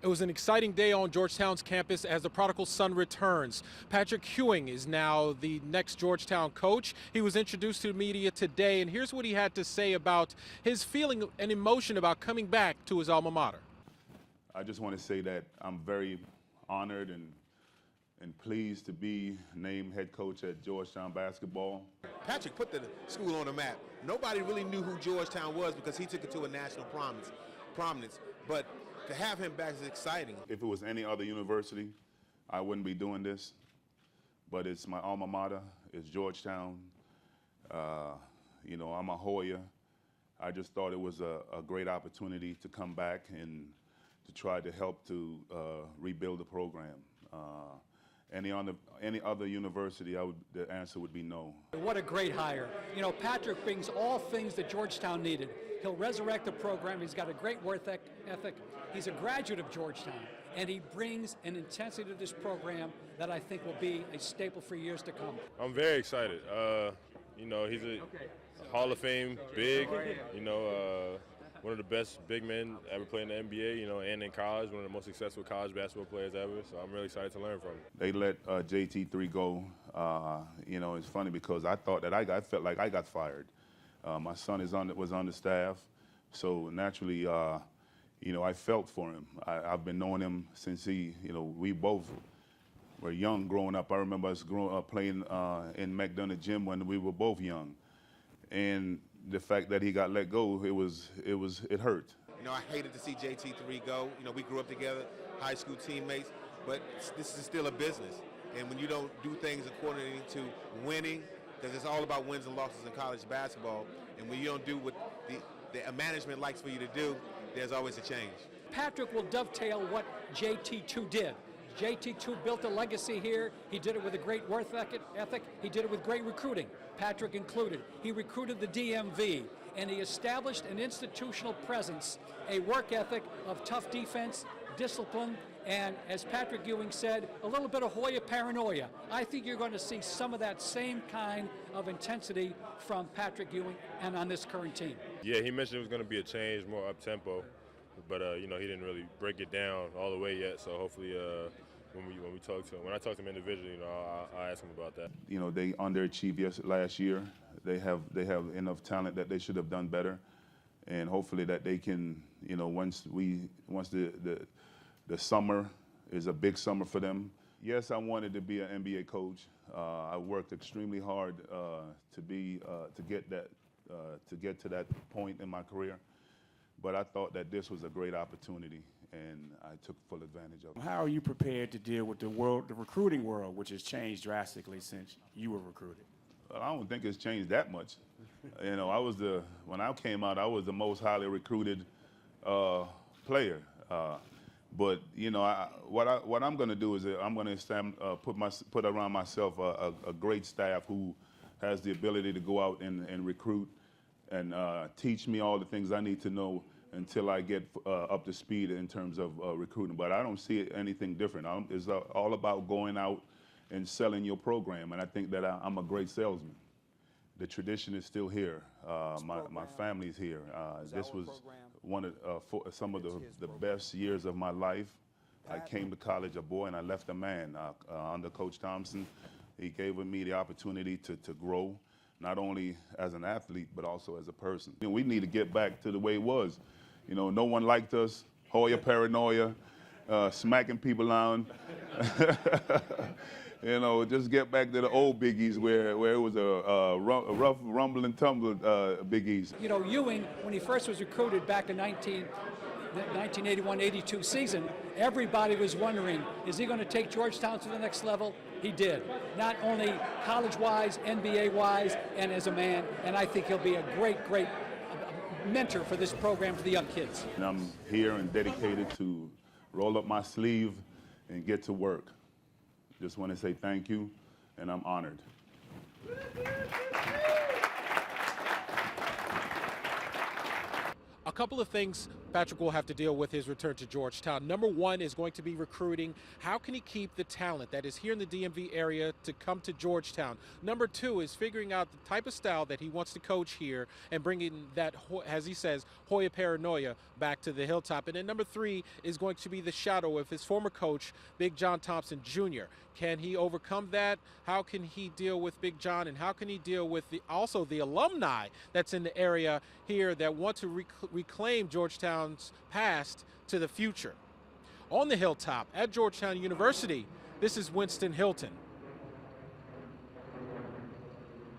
It was an exciting day on Georgetown's campus as the prodigal son returns. Patrick Ewing is now the next Georgetown coach. He was introduced to the media today, and here's what he had to say about his feeling and emotion about coming back to his alma mater. I just want to say that I'm very honored and pleased to be named head coach at Georgetown basketball. Patrick put the school on the map. Nobody really knew who Georgetown was because he took it to a national prominence. But to have him back is exciting. If it was any other university, I wouldn't be doing this. But it's my alma mater. It's Georgetown. I'm a Hoya. I just thought it was a great opportunity to come back and to try to help to rebuild the program. Any other university, the answer would be no. What a great hire. You know, Patrick brings all things that Georgetown needed. He'll resurrect the program. He's got a great work ethic. He's a graduate of Georgetown, and he brings an intensity to this program that I think will be a staple for years to come. I'm very excited. He's a Hall of Fame big, one of the best big men ever played in the NBA, and in college, one of the most successful college basketball players ever. So I'm really excited to learn from him. They let JT3 go. It's funny because I thought that I felt like I got fired. My son was on the staff, so naturally, I felt for him. I've been knowing him since we both were young growing up. I remember us growing up playing in McDonough Gym when we were both young, and the fact that he got let go, it hurt. I hated to see JT3 go. We grew up together, high school teammates, but this is still a business. And when you don't do things according to winning, because it's all about wins and losses in college basketball, and when you don't do what the management likes for you to do, there's always a change. Patrick will dovetail what JT2 did. JT2 built a legacy here. He did it with a great work ethic. He did it with great recruiting, Patrick included. He recruited the DMV, and he established an institutional presence, a work ethic of tough defense, discipline, and as Patrick Ewing said, a little bit of Hoya paranoia. I think you're going to see some of that same kind of intensity from Patrick Ewing and on this current team. Yeah, he mentioned it was going to be a change, more up-tempo, but he didn't really break it down all the way yet. So hopefully, when we talk to him, when I talk to him individually, I'll ask him about that. They underachieved last year. They have enough talent that they should have done better, and hopefully that they can, once the summer is a big summer for them. Yes, I wanted to be an NBA coach. I worked extremely hard to get to that point in my career. But I thought that this was a great opportunity, and I took full advantage of it. How are you prepared to deal with the recruiting world, which has changed drastically since you were recruited? Well, I don't think it's changed that much. When I came out, I was the most highly recruited player. But what I'm going to do is I'm going to put around myself a great staff who has the ability to go out and recruit and teach me all the things I need to know until I get up to speed in terms of recruiting. But I don't see anything different. It's all about going out and selling your program, and I think that I'm a great salesman. The tradition is still here. My family's here. This was one of some of the best years of my life. I came to college a boy and I left a man. Under Coach Thompson, he gave me the opportunity to grow, not only as an athlete, but also as a person. We need to get back to the way it was. No one liked us, Hoya paranoia, smacking people down. Just get back to the old Big East where it was a rough rumble and tumble Big East. Ewing, when he first was recruited back in 1981-82 season, everybody was wondering, is he going to take Georgetown to the next level? He did, not only college-wise, NBA-wise, and as a man, and I think he'll be a great mentor for this program for the young kids. And I'm here and dedicated to roll up my sleeve and get to work. Just want to say thank you, and I'm honored. A couple of things Patrick will have to deal with his return to Georgetown. Number one is going to be recruiting. How can he keep the talent that is here in the DMV area to come to Georgetown? Number two is figuring out the type of style that he wants to coach here and bringing that, as he says, Hoya paranoia back to the hilltop. And then number three is going to be the shadow of his former coach, Big John Thompson Jr. Can he overcome that? How can he deal with Big John, and how can he deal with also the alumni that's in the area here that want to reclaim Georgetown's past to the future? On the hilltop at Georgetown University, this is Winston Hilton.